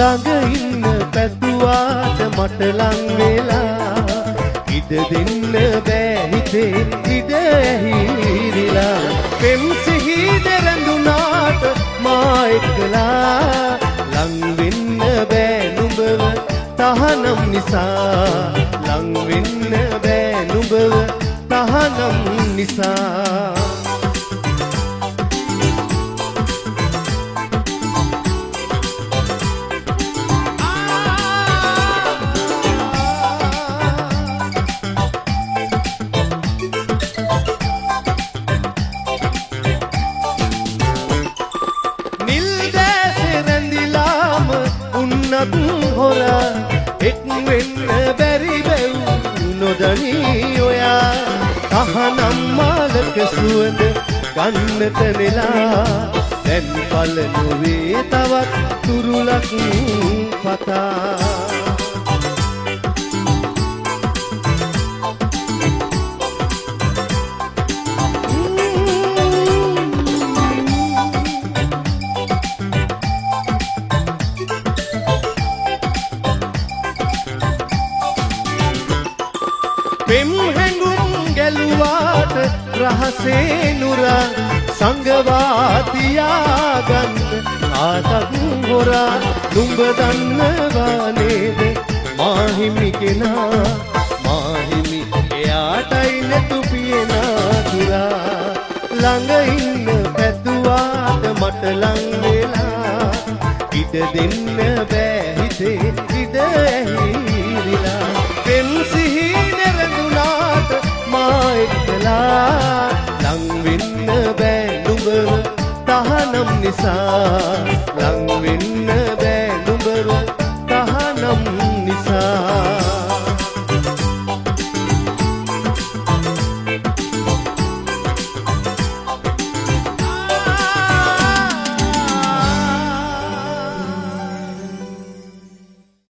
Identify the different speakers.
Speaker 1: ළඟ ඉන්න පැතුවාට මට ලං වෙලා ඉඩ දෙන්න බෑ හිතේ ඉඩ ඇහිරිලා පෙම් සිහිද රැඳුනාට මා එක්කලා ලං වෙන්න බෑ නුඹව තහනම් නිසා ලං වෙන්න බෑ නුඹව තහනම් නිසා හොරා එක් වෙන්න බැරි බැව් නොදනී ඔයා තහනම් මාලක සුවඳ ගන්නට නෙලා දැන් පල නොවේ තවත් තුරුලක් පතා පෙම් හැඟුම් ගැලුවාට රහසේ නුරා සංගවා තියාගන්න ආතක් හොරා නුඹ දන්නවා නේද මාහිමි කෙනා මාහිමි එයාටයි නැතු පියනා දුරා ළඟ ඉන්න පැතුවාට මට ලං වෙලා ඉඩ දෙන්න බෑ හිතේ ඉඩ ඇහිරිලා පෙම් සිහි එක්කලා ලං වෙන්න බෑ නුඹව තහනම් නිසා ලං වෙන්න බෑ